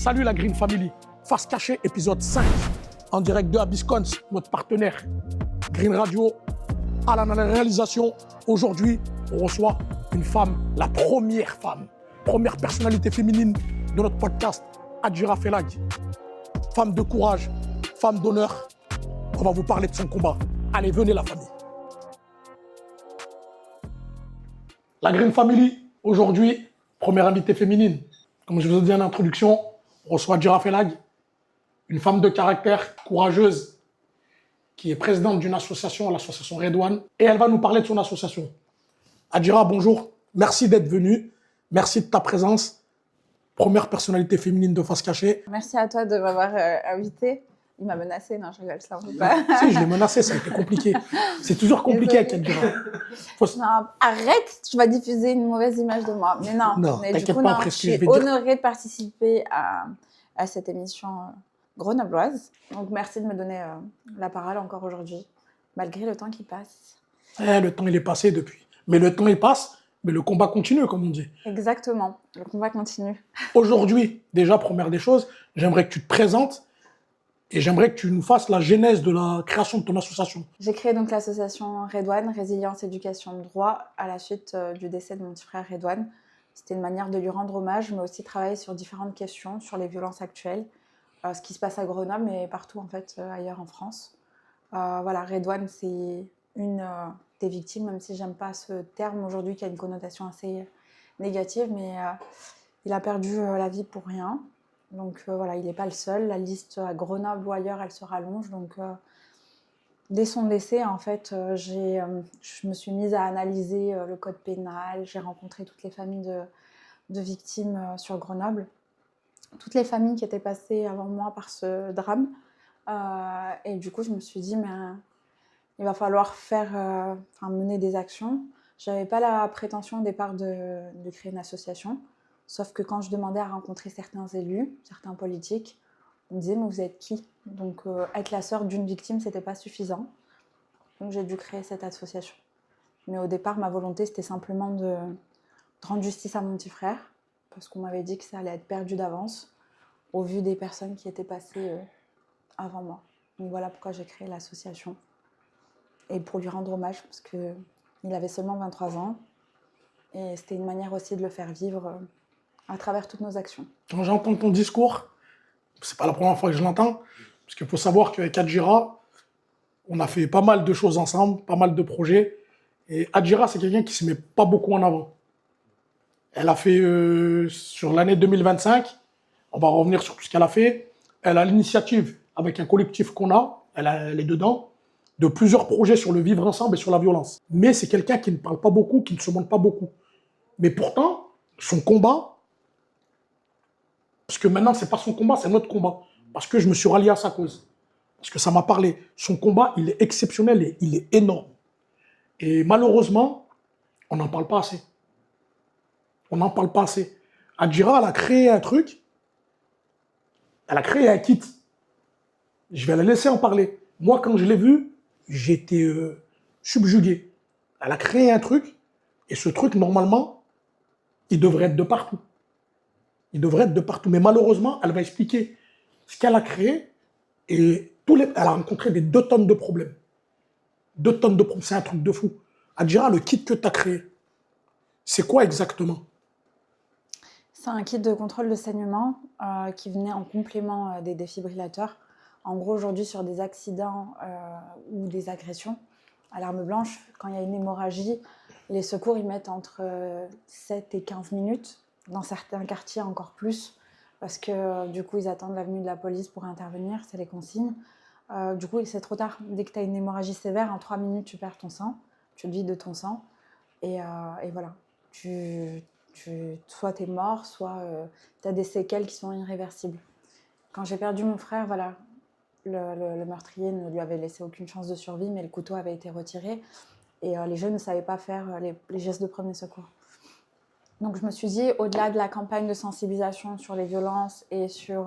Salut la Green Family, Face Cachée, épisode 5, en direct de Abiscons, notre partenaire. Green Radio, à la réalisation. Aujourd'hui, on reçoit une femme, la première personnalité féminine de notre podcast, Adjira Felag. Femme de courage, femme d'honneur. On va vous parler de son combat. Allez, venez la famille. La Green Family, aujourd'hui, première invitée féminine. Comme je vous ai dit en introduction, on reçoit Adjira Felag, une femme de caractère courageuse qui est présidente d'une association, l'association Redouane, et elle va nous parler de son association. Adjira, bonjour. Merci d'être venue. Merci de ta présence. Première personnalité féminine de Face Cachée. Merci à toi de m'avoir invité. Il m'a menacé, non, je rigole, ça ne pas. Si, je l'ai menacé, ça a été compliqué. C'est toujours compliqué avec Adjira. Non, arrête, tu vas diffuser une mauvaise image de moi. Mais non, mais t'inquiète pas, après je ce que je suis vais dire. honorée de participer à cette émission grenobloise. Donc merci de me donner la parole encore aujourd'hui, malgré le temps qui passe. Le temps, il est passé depuis. Mais le temps, il passe, mais le combat continue, comme on dit. Exactement, le combat continue. Aujourd'hui, déjà, première des choses, j'aimerais que tu te présentes et j'aimerais que tu nous fasses la genèse de la création de ton association. J'ai créé donc l'association Redouane, Résilience, Éducation, Droit, à la suite du décès de mon petit frère Redouane. C'était une manière de lui rendre hommage, mais aussi travailler sur différentes questions, sur les violences actuelles, ce qui se passe à Grenoble, mais partout en fait ailleurs en France. Voilà, Redouane, c'est une des victimes, même si j'aime pas ce terme aujourd'hui qui a une connotation assez négative, mais il a perdu la vie pour rien. Donc voilà, il n'est pas le seul. La liste à Grenoble ou ailleurs, elle se rallonge. Donc dès son décès, en fait, je me suis mise à analyser le code pénal. J'ai rencontré toutes les familles de victimes sur Grenoble. Toutes les familles qui étaient passées avant moi par ce drame. Et du coup, je me suis dit, mais il va falloir mener des actions. Je n'avais pas la prétention au départ de créer une association. Sauf que quand je demandais à rencontrer certains élus, certains politiques, on me disait, mais vous êtes qui? Donc, être la sœur d'une victime, ce n'était pas suffisant. Donc, j'ai dû créer cette association. Mais au départ, ma volonté, c'était simplement de rendre justice à mon petit frère, parce qu'on m'avait dit que ça allait être perdu d'avance, au vu des personnes qui étaient passées avant moi. Donc, voilà pourquoi j'ai créé l'association. Et pour lui rendre hommage, parce qu'il avait seulement 23 ans. Et c'était une manière aussi de le faire vivre à travers toutes nos actions. Quand j'entends ton discours, c'est pas la première fois que je l'entends, parce qu'il faut savoir qu'avec Adjira, on a fait pas mal de choses ensemble, pas mal de projets. Et Adjira, c'est quelqu'un qui se met pas beaucoup en avant. Elle a fait, sur l'année 2025, on va revenir sur tout ce qu'elle a fait, elle a l'initiative, avec un collectif qu'on a, elle est dedans, de plusieurs projets sur le vivre ensemble et sur la violence. Mais c'est quelqu'un qui ne parle pas beaucoup, qui ne se montre pas beaucoup. Mais pourtant, son combat, parce que maintenant, ce n'est pas son combat, c'est notre combat. Parce que je me suis rallié à sa cause. Parce que ça m'a parlé. Son combat, il est exceptionnel et il est énorme. Et malheureusement, on n'en parle pas assez. On n'en parle pas assez. Adjira, elle a créé un truc. Elle a créé un kit. Je vais la laisser en parler. Moi, quand je l'ai vu, j'étais subjugué. Elle a créé un truc. Et ce truc, normalement, il devrait être de partout. Il devrait être de partout. Mais malheureusement, elle va expliquer ce qu'elle a créé et elle a rencontré des 2 tonnes de problèmes. 2 tonnes de problèmes, c'est un truc de fou. Adjira, le kit que tu as créé, c'est quoi exactement? C'est un kit de contrôle de saignement qui venait en complément des défibrillateurs. En gros, aujourd'hui, sur des accidents ou des agressions à l'arme blanche, quand il y a une hémorragie, les secours ils mettent entre 7 et 15 minutes. Dans certains quartiers, encore plus, parce que du coup, ils attendent la venue de la police pour intervenir, c'est les consignes. Du coup, c'est trop tard. Dès que tu as une hémorragie sévère, en 3 minutes, tu perds ton sang, tu te vides de ton sang, et voilà. Soit tu es mort, soit tu as des séquelles qui sont irréversibles. Quand j'ai perdu mon frère, voilà, le meurtrier ne lui avait laissé aucune chance de survie, mais le couteau avait été retiré, et les jeunes ne savaient pas faire les gestes de premier secours. Donc je me suis dit, au-delà de la campagne de sensibilisation sur les violences et sur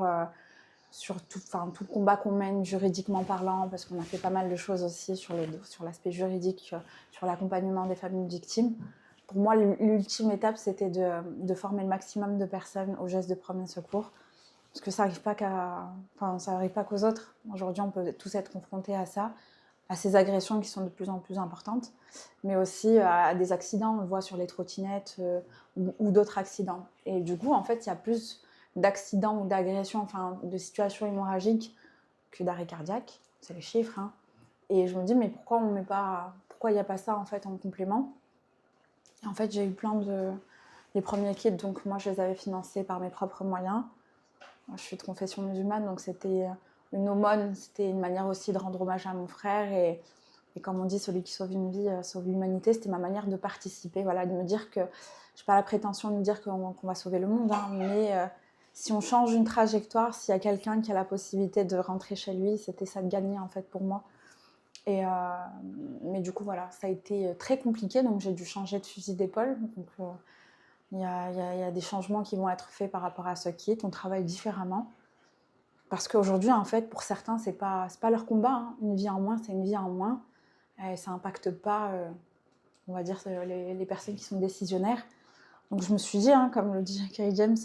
tout le combat qu'on mène juridiquement parlant, parce qu'on a fait pas mal de choses aussi sur l'aspect juridique, sur l'accompagnement des familles victimes, pour moi, l'ultime étape, c'était de former le maximum de personnes aux gestes de premier secours Parce que ça n'arrive pas ça arrive pas qu'aux autres. Aujourd'hui, on peut tous être confrontés à ça, à ces agressions qui sont de plus en plus importantes, mais aussi à des accidents, on le voit sur les trottinettes ou d'autres accidents. Et du coup, en fait, il y a plus d'accidents ou d'agressions, enfin, de situations hémorragiques que d'arrêt cardiaque. C'est les chiffres, hein. Et je me dis, mais pourquoi il n'y a pas ça, en fait, en complément? Et en fait, j'ai eu les premiers kits, donc moi, je les avais financés par mes propres moyens. Moi, je suis de confession musulmane, donc c'était une aumône, c'était une manière aussi de rendre hommage à mon frère. Et comme on dit, celui qui sauve une vie sauve l'humanité. C'était ma manière de participer, voilà, de me dire que je n'ai pas la prétention de me dire qu'on va sauver le monde, hein, mais si on change une trajectoire, s'il y a quelqu'un qui a la possibilité de rentrer chez lui, c'était ça de gagner en fait pour moi. Mais du coup, voilà, ça a été très compliqué, donc j'ai dû changer de fusil d'épaule. Donc, il y a des changements qui vont être faits par rapport à ce kit. On travaille différemment. Parce qu'aujourd'hui, en fait, pour certains, c'est pas leur combat, hein. Une vie en moins, c'est une vie en moins. Et ça n'impacte pas, on va dire, les personnes qui sont décisionnaires. Donc je me suis dit, hein, comme le dit Kerry James,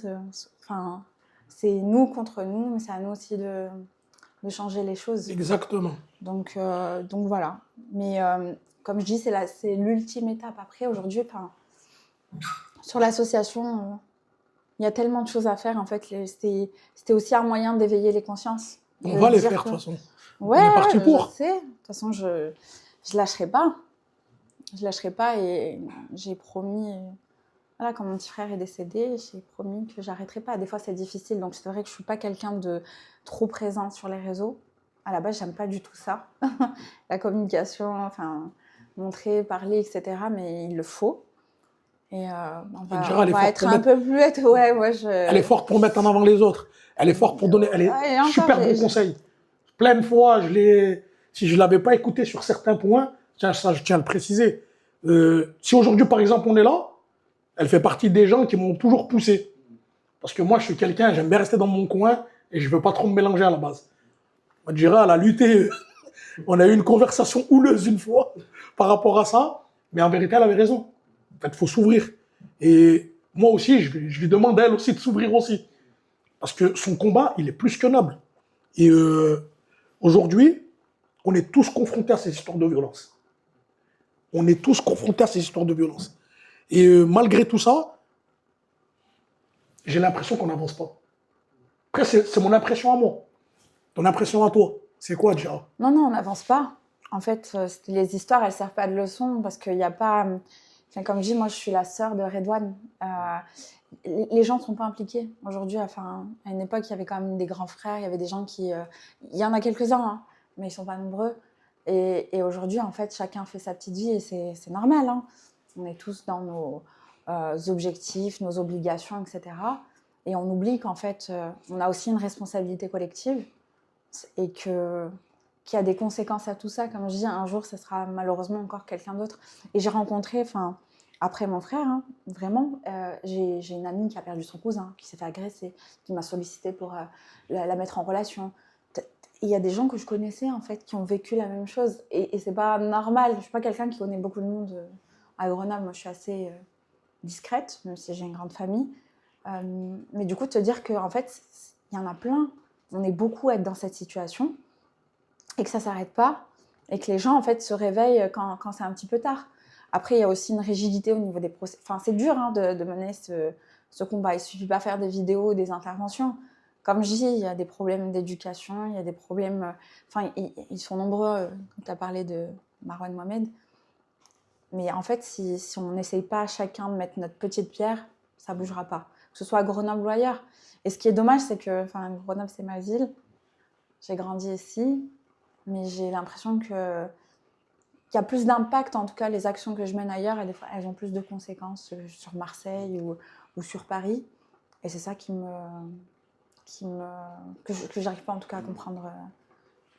c'est nous contre nous, mais c'est à nous aussi de changer les choses. Exactement. Donc voilà. Mais comme je dis, c'est l'ultime étape. Après, aujourd'hui, sur l'association, il y a tellement de choses à faire. En fait, c'était aussi un moyen d'éveiller les consciences. On va les faire, de toute façon. Ouais, on est parti pour. Je sais. De toute façon, je lâcherai pas. Je lâcherai pas et j'ai promis... Voilà, quand mon petit frère est décédé, j'ai promis que j'arrêterai pas. Des fois, c'est difficile. Donc, c'est vrai que je suis pas quelqu'un de trop présente sur les réseaux. À la base, j'aime pas du tout ça. La communication, enfin, montrer, parler, etc. Mais il le faut. Et on va être un peu plus... Elle est forte pour mettre en avant les autres. Elle est forte pour donner... Elle est super bon conseil. Plein de fois, si je ne l'avais pas écouté sur certains points, tiens, ça, je tiens à le préciser. Si aujourd'hui, par exemple, on est là, elle fait partie des gens qui m'ont toujours poussé. Parce que moi, je suis quelqu'un, j'aime bien rester dans mon coin et je ne veux pas trop me mélanger à la base. Madjira, elle a lutté. On a eu une conversation houleuse une fois par rapport à ça. Mais en vérité, elle avait raison. En fait, il faut s'ouvrir. Et moi aussi, je lui demande à elle aussi de s'ouvrir aussi. Parce que son combat, il est plus que noble. Et aujourd'hui, on est tous confrontés à ces histoires de violence. On est tous confrontés à ces histoires de violence. Et malgré tout ça, j'ai l'impression qu'on n'avance pas. Après, c'est mon impression à moi. Ton impression à toi, c'est quoi, Djira? Non, on n'avance pas. En fait, les histoires, elles ne servent pas de leçon parce qu'il n'y a pas... Enfin, comme je dis, moi, je suis la sœur de Redouane. Les gens ne sont pas impliqués. Aujourd'hui, à une époque, il y avait quand même des grands frères, il y avait des gens qui... il y en a quelques-uns, hein, mais ils ne sont pas nombreux. Et aujourd'hui, en fait, chacun fait sa petite vie et c'est normal, hein. On est tous dans nos objectifs, nos obligations, etc. Et on oublie qu'en fait, on a aussi une responsabilité collective et qu'il y a des conséquences à tout ça. Comme je dis, un jour, ce sera malheureusement encore quelqu'un d'autre. Et j'ai rencontré, après mon frère, hein, vraiment, j'ai une amie qui a perdu son cousin, qui s'est fait agresser, qui m'a sollicité pour la mettre en relation. Il y a des gens que je connaissais, en fait, qui ont vécu la même chose. Et c'est pas normal. Je ne suis pas quelqu'un qui connaît beaucoup de monde à Grenoble. Moi, je suis assez discrète, même si j'ai une grande famille. Mais du coup, te dire qu'en fait, il y en a plein. On est beaucoup à être dans cette situation et que ça ne s'arrête pas et que les gens, en fait, se réveillent quand c'est un petit peu tard. Après, il y a aussi une rigidité au niveau des procès. Enfin, c'est dur, hein, de mener ce combat. Il ne suffit pas de faire des vidéos, des interventions. Comme je dis, il y a des problèmes d'éducation, il y a des problèmes... Enfin, ils sont nombreux. Tu as parlé de Marouane Mohamed. Mais en fait, si on n'essaye pas chacun de mettre notre petite pierre, ça ne bougera pas. Que ce soit à Grenoble ou ailleurs. Et ce qui est dommage, c'est que Grenoble, c'est ma ville. J'ai grandi ici. Mais j'ai l'impression qu'il y a plus d'impact. En tout cas, les actions que je mène ailleurs, elles ont plus de conséquences sur Marseille ou sur Paris. Et c'est ça que j'arrive pas en tout cas à comprendre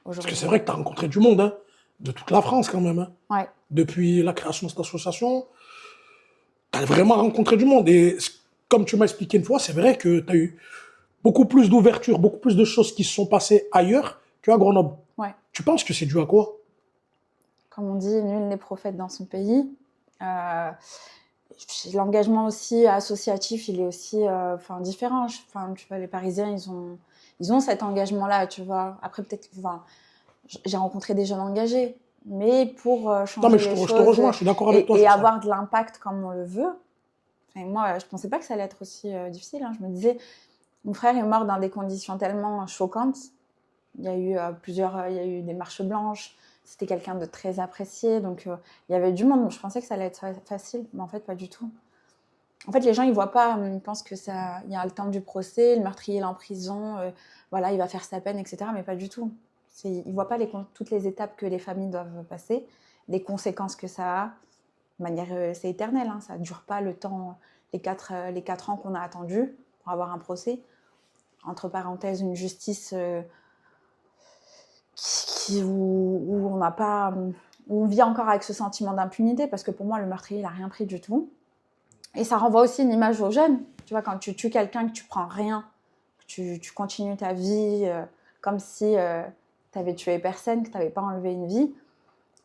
aujourd'hui. Parce que c'est vrai que tu as rencontré du monde, hein, de toute la France quand même. Hein. Ouais. Depuis la création de cette association, tu as vraiment rencontré du monde. Et comme tu m'as expliqué une fois, c'est vrai que tu as eu beaucoup plus d'ouverture, beaucoup plus de choses qui se sont passées ailleurs qu'à Grenoble. Ouais. Tu penses que c'est dû à quoi? Comme on dit, nul n'est prophète dans son pays. L'engagement aussi associatif, il est aussi différent. Enfin, tu vois, les Parisiens, ils ont cet engagement-là, tu vois. Après, peut-être, enfin, j'ai rencontré des jeunes engagés, mais pour Non, mais changer les je te choses rejoins, je suis d'accord avec toi et sur ça. avoir de l'impact comme on le veut. Enfin, moi, je pensais pas que ça allait être aussi difficile. Hein. Je me disais, mon frère est mort dans des conditions tellement choquantes. Il y a eu il y a eu des marches blanches. C'était quelqu'un de très apprécié, donc il y avait du monde. Je pensais que ça allait être facile, mais en fait, pas du tout. En fait, les gens, ils voient pas, ils pensent que ça, il y a le temps du procès, le meurtrier est en prison, voilà, il va faire sa peine, etc. Mais pas du tout. Ils voient pas toutes les étapes que les familles doivent passer, les conséquences que ça a. De manière, c'est éternel, hein, ça dure pas le temps, les 4 ans qu'on a attendu pour avoir un procès. Entre parenthèses, une justice où on n'a pas, où on vit encore avec ce sentiment d'impunité, parce que pour moi, le meurtrier, il a rien pris du tout. Et ça renvoie aussi une image aux jeunes. Tu vois, quand tu tues quelqu'un, que tu prends rien, que tu continues ta vie comme si tu avais tué personne, que tu n'avais pas enlevé une vie,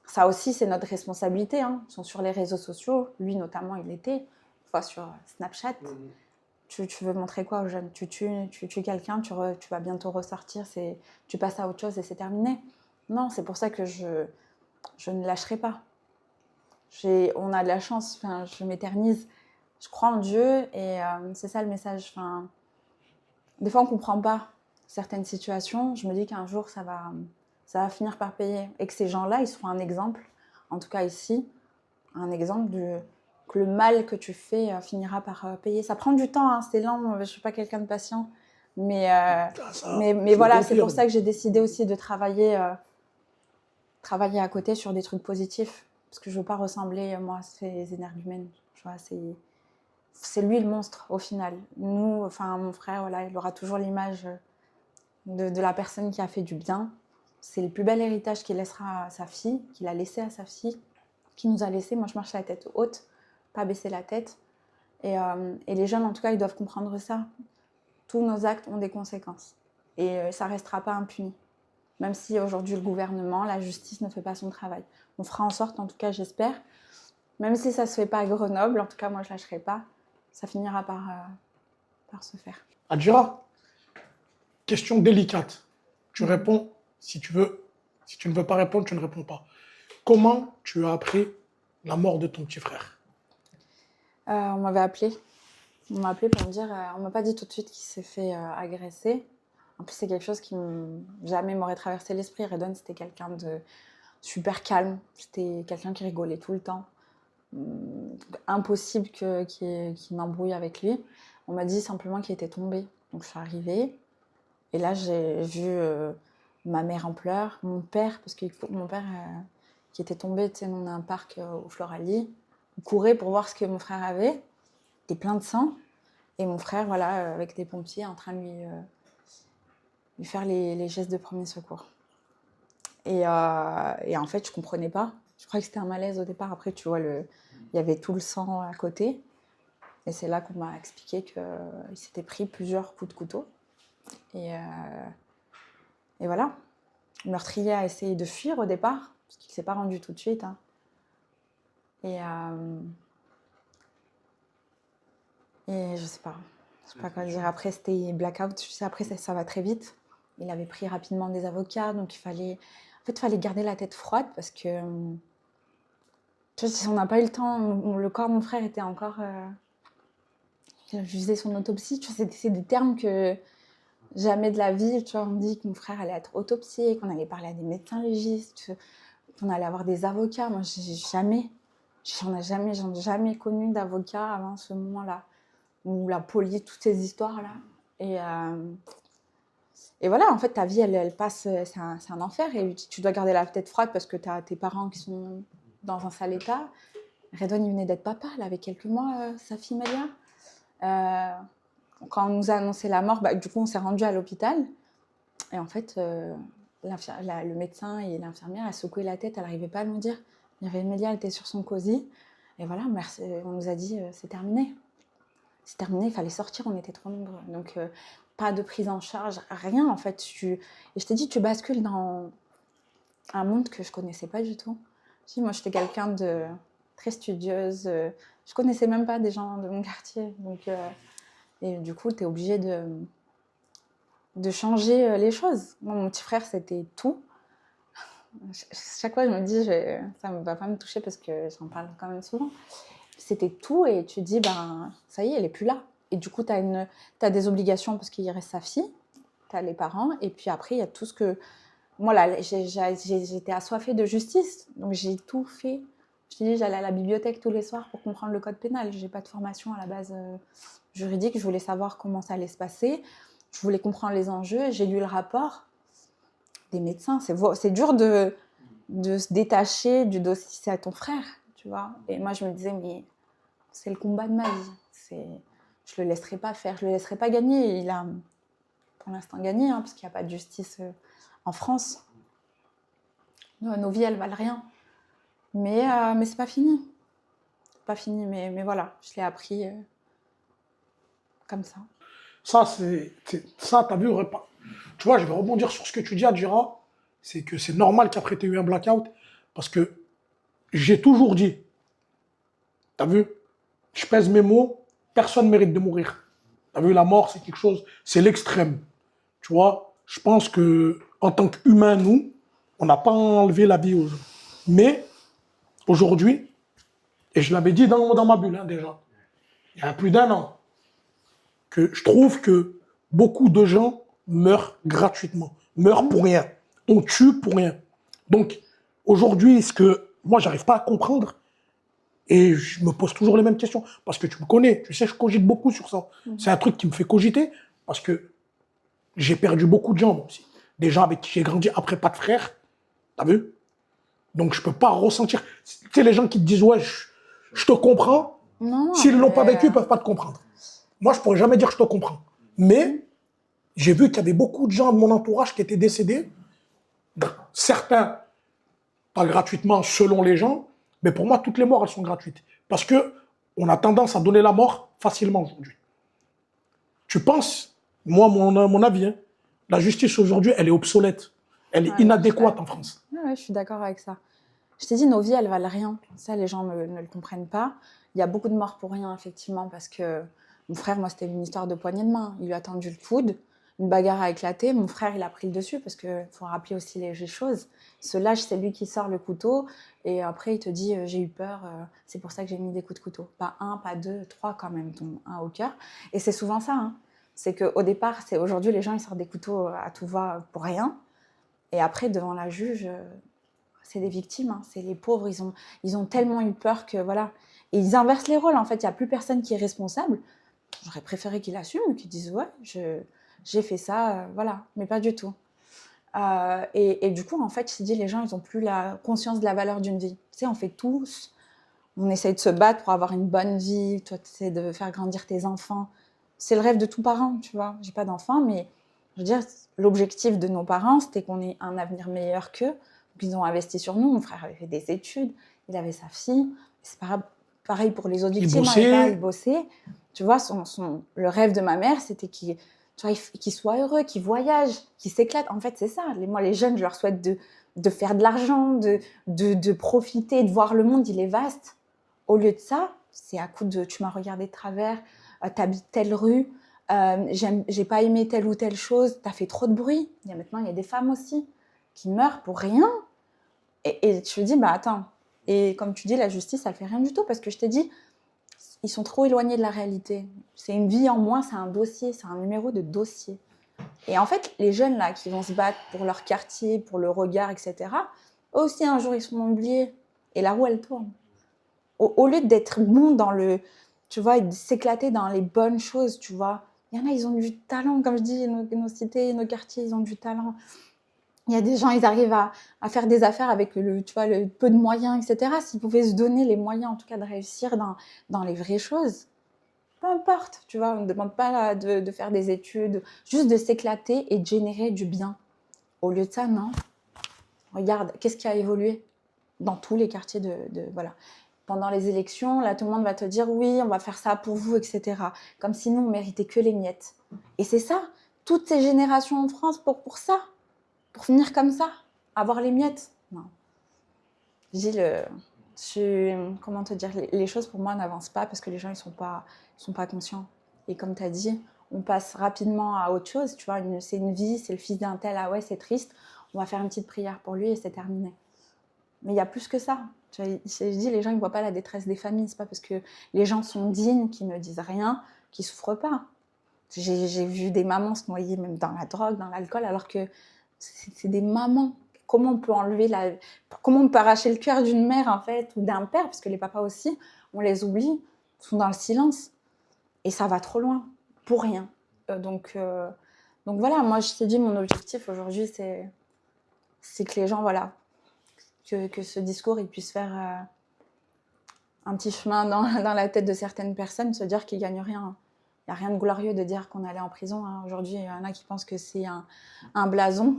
ça aussi, c'est notre responsabilité. Hein. Ils sont sur les réseaux sociaux. Lui, notamment, il était. Une fois sur Snapchat. Tu veux montrer quoi aux jeunes? Tu tues quelqu'un, tu vas bientôt ressortir, tu passes à autre chose et c'est terminé. Non, c'est pour ça que je ne lâcherai pas. On a de la chance, je m'éternise. Je crois en Dieu et c'est ça le message. Des fois, on ne comprend pas certaines situations. Je me dis qu'un jour, ça va finir par payer. Et que ces gens-là, ils seront un exemple, en tout cas ici, un exemple que le mal que tu fais finira par payer. Ça prend du temps, hein, c'est lent, je ne suis pas quelqu'un de patient. Mais, mais Je le voilà, c'est pour confirme. ça que j'ai décidé aussi de travailler à côté sur des trucs positifs. Parce que je ne veux pas ressembler, moi, à ces énergumènes. Tu vois, c'est lui le monstre, au final. Nous, enfin, mon frère, voilà, il aura toujours l'image de la personne qui a fait du bien. C'est le plus bel héritage qu'il laissera à sa fille, qu'il a laissé à sa fille, qui nous a laissé. Moi, je marche la tête haute, pas baisser la tête. Et les jeunes, en tout cas, ils doivent comprendre ça. Tous nos actes ont des conséquences. Et ça ne restera pas impuni. Même si aujourd'hui, le gouvernement, la justice ne fait pas son travail. On fera en sorte, en tout cas, j'espère, même si ça ne se fait pas à Grenoble, en tout cas, moi, je ne lâcherai pas. Ça finira par se faire. Adjira, question délicate. Tu réponds si tu veux. Si tu ne veux pas répondre, tu ne réponds pas. Comment tu as appris la mort de ton petit frère? On m'avait appelé. On m'a appelé pour me dire, on m'a pas dit tout de suite qu'il s'est fait agresser. En plus, c'est quelque chose qui jamais m'aurait traversé l'esprit. Redouane, c'était quelqu'un de super calme. C'était quelqu'un qui rigolait tout le temps. Impossible qu'il m'embrouille avec lui. On m'a dit simplement qu'il était tombé. Donc je suis arrivée. Et là, j'ai vu ma mère en pleurs, mon père, parce que mon père qui était tombé, tu sais, on a un parc au Floralie, il courait pour voir ce que mon frère avait. Il était plein de sang. Et mon frère, voilà, avec des pompiers, en train de lui faire les gestes de premier secours. Et en fait, je ne comprenais pas. Je croyais que c'était un malaise au départ. Après, tu vois, il y avait tout le sang à côté. Et c'est là qu'on m'a expliqué qu'il s'était pris plusieurs coups de couteau. Et voilà. Le meurtrier a essayé de fuir au départ, parce qu'il ne s'est pas rendu tout de suite. Hein. Et je sais pas quoi dire. Après, c'était blackout. Tu sais, après, ça va très vite. Il avait pris rapidement des avocats, donc il fallait garder la tête froide parce que tu vois, si on n'a pas eu le temps, le corps de mon frère était encore. Il faisait son autopsie. Tu vois, c'est des termes que jamais de la vie. Tu vois, on dit que mon frère allait être autopsié, qu'on allait parler à des médecins légistes, qu'on allait avoir des avocats. Moi, j'en ai jamais connu d'avocat avant ce moment-là. Ou la police, toutes ces histoires-là. Et voilà, en fait, ta vie, elle passe, c'est un enfer. Et tu dois garder la tête froide parce que tu as tes parents qui sont dans un sale état. Redouane, il venait d'être papa, là, avec quelques mois, sa fille Malia. Quand on nous a annoncé la mort, du coup, on s'est rendu à l'hôpital. Et en fait, le médecin et l'infirmière, elle secouaient la tête, elle n'arrivait pas à nous dire. Il y avait Mélia, elle était sur son cosy. Et voilà, merci, on nous a dit, c'est terminé. C'est terminé, il fallait sortir, on était trop nombreux. Donc, pas de prise en charge, rien en fait. Et je t'ai dit, tu bascules dans un monde que je connaissais pas du tout. Moi, j'étais quelqu'un de très studieuse, Je connaissais même pas des gens de mon quartier. Donc, et du coup, tu es obligé de changer les choses. Moi, mon petit frère, c'était tout. Chaque fois, je me dis, ça ne va pas me toucher parce que j'en parle quand même souvent. C'était tout et tu te dis, ben, ça y est, elle n'est plus là. Et du coup, tu as des obligations parce qu'il reste sa fille, tu as les parents, et puis après, il y a tout ce que... Moi, là, j'étais assoiffée de justice, donc j'ai tout fait. Je te dis, j'allais à la bibliothèque tous les soirs pour comprendre le code pénal. Je n'ai pas de formation à la base juridique, je voulais savoir comment ça allait se passer, je voulais comprendre les enjeux, j'ai lu le rapport des médecins. C'est dur de se détacher du dossier, c'est à ton frère, tu vois. Et moi, je me disais, mais c'est le combat de ma vie. Je le laisserai pas faire, je le laisserai pas gagner. Il a pour l'instant gagné, hein, parce qu'il n'y a pas de justice en France. Nos vies, elles valent rien. Mais c'est pas fini. Pas fini, mais voilà, je l'ai appris comme ça. Ça, t'as vu, tu vois, je vais rebondir sur ce que tu dis, Adjira. C'est que c'est normal qu'après, tu aies eu un blackout. Parce que j'ai toujours dit, t'as vu, je pèse mes mots, personne ne mérite de mourir. T'as vu, la mort, c'est quelque chose, c'est l'extrême. Tu vois, je pense que en tant qu'humains, nous, on n'a pas enlevé la vie aux gens. Mais aujourd'hui, et je l'avais dit dans ma bulle déjà, il y a plus d'1 an, que je trouve que beaucoup de gens meurent gratuitement, meurent pour rien. On tue pour rien. Donc, aujourd'hui, ce que moi, j'arrive pas à comprendre, et je me pose toujours les mêmes questions, parce que tu me connais, tu sais, je cogite beaucoup sur ça. C'est un truc qui me fait cogiter, parce que j'ai perdu beaucoup de gens, moi aussi. Des gens avec qui j'ai grandi après pas de frère, t'as vu? Donc, je peux pas ressentir. Tu sais, les gens qui te disent, ouais, je te comprends, Non, s'ils l'ont pas après, vécu, ils peuvent pas te comprendre. Moi, je pourrais jamais dire je te comprends. Mais j'ai vu qu'il y avait beaucoup de gens de mon entourage qui étaient décédés. Certains, pas gratuitement selon les gens, mais pour moi, toutes les morts, elles sont gratuites. Parce que on a tendance à donner la mort facilement aujourd'hui. Tu penses, moi, mon avis, hein, la justice aujourd'hui, elle est obsolète. Elle est inadéquate en France. Ouais, je suis d'accord avec ça. Je t'ai dit, nos vies, elles valent rien. Ça, les gens ne le comprennent pas. Il y a beaucoup de morts pour rien, effectivement, parce que mon frère, moi, c'était une histoire de poignée de main. Il lui a tendu le coude, une bagarre a éclaté. Mon frère, il a pris le dessus, parce qu'il faut rappeler aussi les choses. Il se lâche, c'est lui qui sort le couteau, et après, il te dit, j'ai eu peur, c'est pour ça que j'ai mis des coups de couteau. Pas 1, pas 2, 3 quand même, dont 1 au cœur. Et c'est souvent ça, hein. C'est qu'au départ, aujourd'hui, les gens, ils sortent des couteaux à tout va pour rien. Et après, devant la juge, c'est des victimes, hein. C'est les pauvres, ils ont tellement eu peur que voilà. Et ils inversent les rôles, en fait, il n'y a plus personne qui est responsable. J'aurais préféré qu'ils assument, qu'ils disent ouais, j'ai fait ça, voilà, mais pas du tout. Et du coup, en fait, je te dis, les gens, ils n'ont plus la conscience de la valeur d'une vie. Tu sais, on fait tous, on essaye de se battre pour avoir une bonne vie, toi, tu essaies de faire grandir tes enfants. C'est le rêve de tout parent, tu vois. J'ai pas d'enfants, mais je veux dire, l'objectif de nos parents, c'était qu'on ait un avenir meilleur qu'eux. Donc, ils ont investi sur nous. Mon frère avait fait des études, il avait sa fille. C'est pareil pour les autres victimes. Il bossait. Tu vois, le rêve de ma mère, c'était qu'il soit heureux, qu'il voyage, qu'il s'éclate. En fait, c'est ça. Moi, les jeunes, je leur souhaite de faire de l'argent, de profiter, de voir le monde, il est vaste. Au lieu de ça, c'est à coup de « tu m'as regardé de travers », t'habites telle rue, j'ai pas aimé telle ou telle chose, t'as fait trop de bruit. Maintenant, il y a des femmes aussi qui meurent pour rien. Et tu te dis, bah attends. Et comme tu dis, la justice, elle fait rien du tout parce que je t'ai dit, ils sont trop éloignés de la réalité. C'est une vie en moins, c'est un dossier, c'est un numéro de dossier. Et en fait, les jeunes là qui vont se battre pour leur quartier, pour le regard, etc., eux aussi, un jour, ils seront oubliés. Et la roue, elle tourne. Au lieu d'être bon dans le, tu vois, et de s'éclater dans les bonnes choses, tu vois. Il y en a, ils ont du talent, comme je dis, nos cités, nos quartiers, ils ont du talent. Il y a des gens, ils arrivent à faire des affaires avec le peu de moyens, etc. S'ils pouvaient se donner les moyens, en tout cas, de réussir dans les vraies choses, peu importe, tu vois. On ne demande pas de faire des études, juste de s'éclater et de générer du bien. Au lieu de ça, non. Regarde, qu'est-ce qui a évolué dans tous les quartiers voilà. Pendant les élections, là, tout le monde va te dire « oui, on va faire ça pour vous, etc. » Comme si nous, on méritait que les miettes. Et c'est ça, toutes ces générations en France pour ça, pour finir comme ça, avoir les miettes. Non. Comment te dire, les choses pour moi n'avancent pas parce que les gens ils sont pas conscients. Et comme tu as dit, on passe rapidement à autre chose, tu vois, c'est une vie, c'est le fils d'un tel, ah ouais, c'est triste, on va faire une petite prière pour lui et c'est terminé. Mais il y a plus que ça. Tu vois, je dis, les gens ils voient pas la détresse des familles, c'est pas parce que les gens sont dignes, qu'ils ne disent rien, qu'ils souffrent pas. J'ai vu des mamans se noyer même dans la drogue, dans l'alcool, alors que c'est des mamans. Comment on peut comment on peut arracher le cœur d'une mère en fait, ou d'un père, parce que les papas aussi, on les oublie, sont dans le silence. Et ça va trop loin, pour rien. Donc voilà, moi je t'ai dit, mon objectif aujourd'hui, c'est que les gens, voilà, que ce discours il puisse faire un petit chemin dans la tête de certaines personnes, se dire qu'ils ne gagnent rien. Il n'y a rien de glorieux de dire qu'on allait en prison. Hein. Aujourd'hui, il y en a qui pensent que c'est un blason.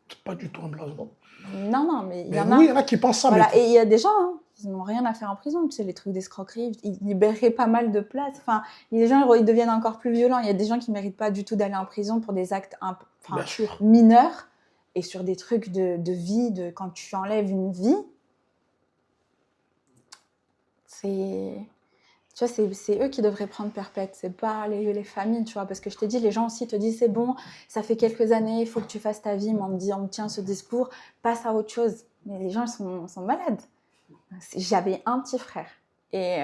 C'est pas du tout un blason. Non, mais il y en a. Oui, il y en a qui pensent ça. Voilà. Mais... Et il y a des gens, hein, ils n'ont rien à faire en prison. Tu sais, les trucs d'escroquerie, ils libéraient pas mal de places. Enfin, les gens, ils deviennent encore plus violents. Il y a des gens qui ne méritent pas du tout d'aller en prison pour des actes mineurs et sur des trucs de vie, quand tu enlèves une vie. Tu vois, c'est eux qui devraient prendre perpète, c'est pas les familles, tu vois, parce que je t'ai dit, les gens aussi te disent, c'est bon, ça fait quelques années, il faut que tu fasses ta vie, mais on me tient ce discours, passe à autre chose. Mais les gens, ils sont malades. J'avais un petit frère. Et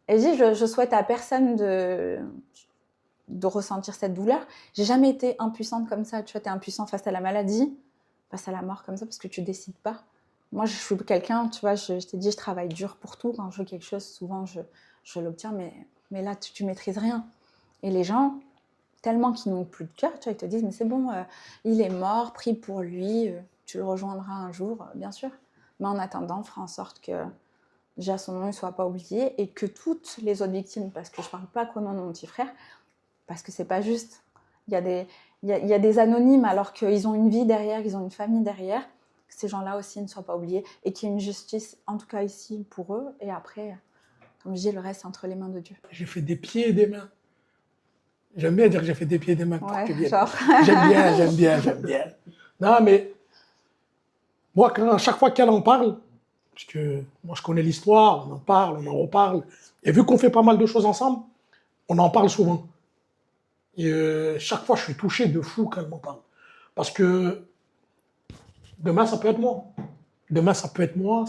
je dis, je souhaite à personne de ressentir cette douleur. J'ai jamais été impuissante comme ça, tu vois, t'es impuissant face à la maladie, face à la mort comme ça, parce que tu décides pas. Moi, je suis quelqu'un, tu vois, je t'ai dit, je travaille dur pour tout. Quand je veux quelque chose, souvent, je l'obtiens, mais là, tu maîtrises rien. Et les gens, tellement qu'ils n'ont plus de cœur, tu vois, ils te disent, mais c'est bon, il est mort, prie pour lui, tu le rejoindras un jour, bien sûr. Mais en attendant, fera en sorte que déjà son nom ne soit pas oublié et que toutes les autres victimes, parce que je ne parle pas qu'au nom de mon petit frère, parce que c'est pas juste. Il y a des anonymes alors qu'ils ont une vie derrière, ils ont une famille derrière, que ces gens-là aussi ne soient pas oubliés et qu'il y ait une justice, en tout cas ici, pour eux. Et après, comme je dis, le reste, entre les mains de Dieu. J'ai fait des pieds et des mains. J'aime bien dire que j'ai fait des pieds et des mains. Ouais, genre. J'aime bien. Non, mais moi, à chaque fois qu'elle en parle, parce que moi, je connais l'histoire, on en parle, on en reparle. Et vu qu'on fait pas mal de choses ensemble, on en parle souvent. Et chaque fois, je suis touché de fou quand elle m'en parle. Parce que demain, ça peut être moi. Demain, ça peut être moi,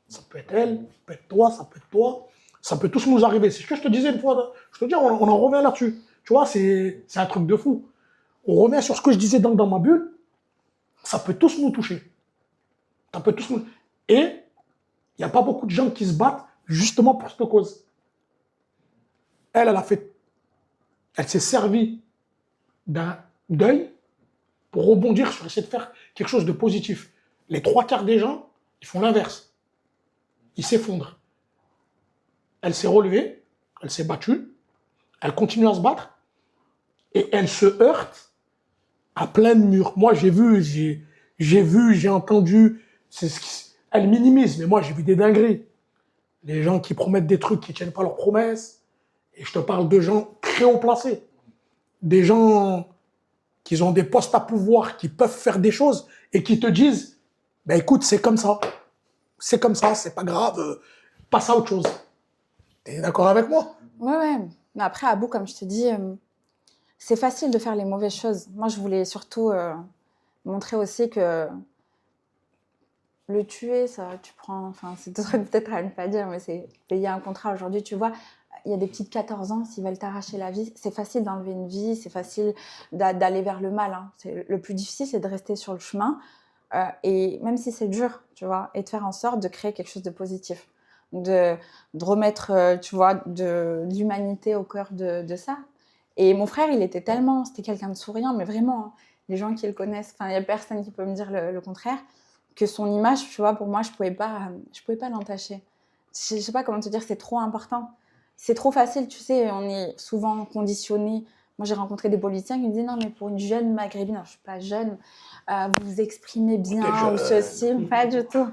ça peut être elle, ça peut être toi, ça peut être toi. Ça peut tous nous arriver. C'est ce que je te disais une fois. Je te dis, on en revient là-dessus. Tu vois, c'est un truc de fou. On revient sur ce que je disais dans ma bulle. Ça peut tous nous toucher. Ça peut tous nous... Et il n'y a pas beaucoup de gens qui se battent justement pour cette cause. Elle s'est servie d'un deuil pour rebondir sur essayer de faire quelque chose de positif. Les 3/4 des gens, ils font l'inverse. Ils s'effondrent. Elle s'est relevée, elle s'est battue, elle continue à se battre et elle se heurte à plein de murs. Moi, j'ai entendu, elle minimise, mais moi, j'ai vu des dingueries. Les gens qui promettent des trucs qui ne tiennent pas leurs promesses. Et je te parle de gens très haut placés. Des gens qui ont des postes à pouvoir, qui peuvent faire des choses et qui te disent, ben écoute, c'est comme ça, c'est pas grave, passe à autre chose. T'es d'accord avec moi? Ouais. Mais après, Abou, comme je te dis, c'est facile de faire les mauvaises choses. Moi, je voulais surtout montrer aussi que le tuer, ça, tu prends... Enfin, c'est peut-être à ne pas dire, mais c'est payer un contrat aujourd'hui. Tu vois, il y a des petites 14 ans, s'ils veulent t'arracher la vie, c'est facile d'enlever une vie, c'est facile d'aller vers le mal. Hein. Le plus difficile, c'est de rester sur le chemin. Et même si c'est dur, tu vois, et de faire en sorte de créer quelque chose de positif. De remettre, tu vois, de l'humanité au cœur de ça. Et mon frère, c'était quelqu'un de souriant, mais vraiment, hein, les gens qui le connaissent, il n'y a personne qui peut me dire le contraire, que son image, tu vois, pour moi, je pouvais pas l'entacher. Je sais pas comment te dire, c'est trop important. C'est trop facile, tu sais, on est souvent conditionné. Moi, j'ai rencontré des politiciens qui me disent, non, mais pour une jeune maghrébine, alors, je suis pas jeune, vous vous exprimez bien ou ceci, pas du tout.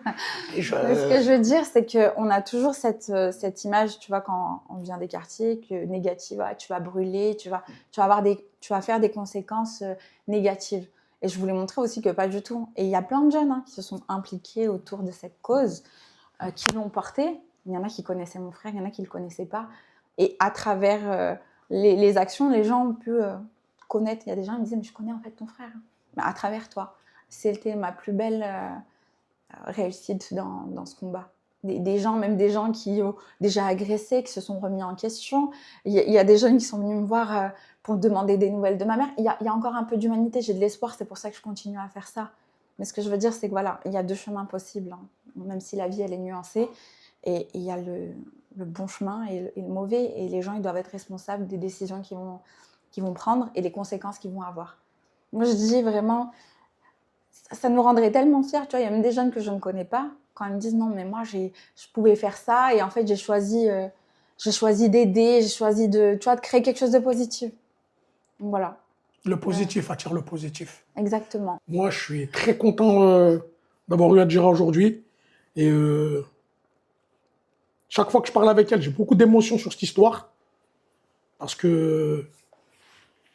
Mais ce que je veux dire, c'est qu'on a toujours cette image, tu vois, quand on vient des quartiers, que négative, tu vas brûler, tu vas faire des conséquences négatives. Et je voulais montrer aussi que pas du tout. Et il y a plein de jeunes qui se sont impliqués autour de cette cause. qui l'ont porté. Il y en a qui connaissaient mon frère, il y en a qui ne le connaissaient pas. Et à travers les actions, les gens ont pu connaître. Il y a des gens qui me disaient, mais je connais en fait ton frère. Mais à travers toi. C'était ma plus belle réussite dans ce combat. Des gens, même des gens qui ont déjà agressé, qui se sont remis en question. Il y a des jeunes qui sont venus me voir pour demander des nouvelles de ma mère. Il y a encore un peu d'humanité, j'ai de l'espoir, c'est pour ça que je continue à faire ça. Mais ce que je veux dire, c'est que voilà, il y a deux chemins possibles, hein, même si la vie, elle est nuancée. Et il y a le bon chemin et le mauvais. Et les gens, ils doivent être responsables des décisions qu'ils vont prendre et les conséquences qu'ils vont avoir. Moi, je dis vraiment, ça nous rendrait tellement fiers. Tu vois, il y a même des jeunes que je ne connais pas, quand ils me disent non, mais moi, je pouvais faire ça. Et en fait, j'ai choisi d'aider, j'ai choisi de créer quelque chose de positif. Donc, voilà. Le positif attire le positif. Exactement. Moi, je suis très content d'avoir eu Adjira aujourd'hui. Et chaque fois que je parle avec elle, j'ai beaucoup d'émotions sur cette histoire. Parce que,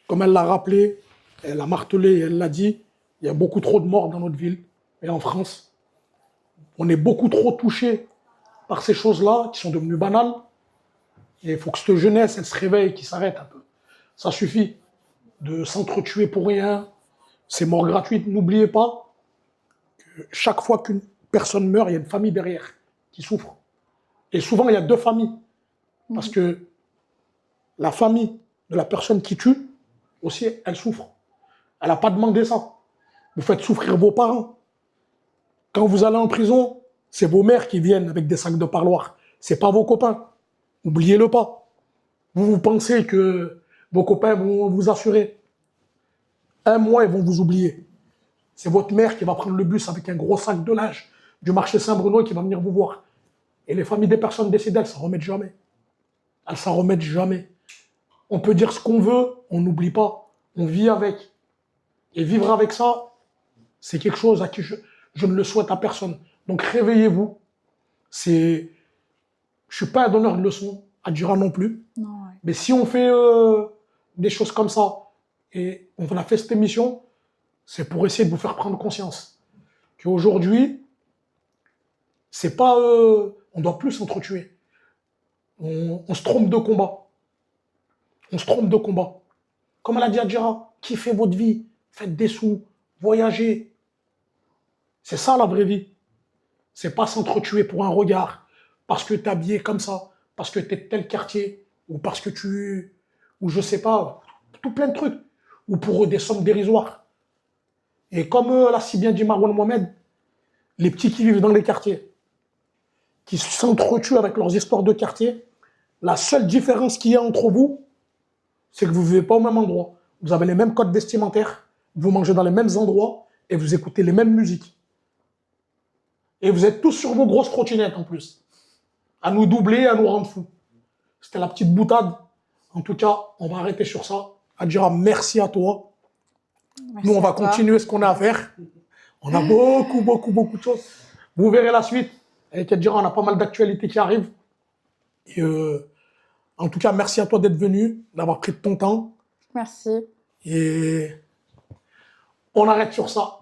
comme elle l'a rappelé, elle a martelé, elle l'a dit, il y a beaucoup trop de morts dans notre ville et en France. On est beaucoup trop touchés par ces choses-là qui sont devenues banales. Et il faut que cette jeunesse, elle se réveille, qu'il s'arrête un peu. Ça suffit de s'entretuer pour rien. C'est mort gratuite. N'oubliez pas que chaque fois qu'une personne meurt, il y a une famille derrière qui souffre. Et souvent, il y a deux familles. Parce que la famille de la personne qui tue, aussi, elle souffre. Elle n'a pas demandé ça. Vous faites souffrir vos parents. Quand vous allez en prison, c'est vos mères qui viennent avec des sacs de parloir. Ce n'est pas vos copains. N'oubliez-le pas. Vous pensez que vos copains vont vous assurer. Un mois, ils vont vous oublier. C'est votre mère qui va prendre le bus avec un gros sac de linge du marché Saint-Bruno et qui va venir vous voir. Et les familles des personnes décédées, elles ne s'en remettent jamais. Elles ne s'en remettent jamais. On peut dire ce qu'on veut, on n'oublie pas. On vit avec. Et vivre avec ça, c'est quelque chose à qui je ne le souhaite à personne. Donc réveillez-vous. Je ne suis pas un donneur de leçons, Adjira non plus. Non, ouais. Mais si on fait des choses comme ça, et on a fait cette émission, c'est pour essayer de vous faire prendre conscience qu'aujourd'hui, c'est pas, on doit plus s'entretuer. On se trompe de combat. On se trompe de combat. Comme elle a dit Adjira, kiffez votre vie, faites des sous, voyagez. C'est ça la vraie vie. C'est pas s'entretuer pour un regard, parce que tu es habillé comme ça, parce que tu es de tel quartier, ou parce que ou je sais pas, tout plein de trucs, ou pour des sommes dérisoires. Et comme l'a si bien dit Marwan Mohamed, les petits qui vivent dans les quartiers, qui s'entretuent avec leurs histoires de quartier, la seule différence qu'il y a entre vous, c'est que vous ne vivez pas au même endroit. Vous avez les mêmes codes vestimentaires, vous mangez dans les mêmes endroits et vous écoutez les mêmes musiques. Et vous êtes tous sur vos grosses trottinettes en plus. À nous doubler, à nous rendre fous. C'était la petite boutade. En tout cas, on va arrêter sur ça. Adjira, merci à toi. Merci Nous, on va à toi. continuer ce qu'on a à faire. On a beaucoup de choses. Vous verrez la suite. Avec Adjira, on a pas mal d'actualités qui arrivent. Et en tout cas, merci à toi d'être venu, d'avoir pris de ton temps. Merci. Et on arrête sur ça.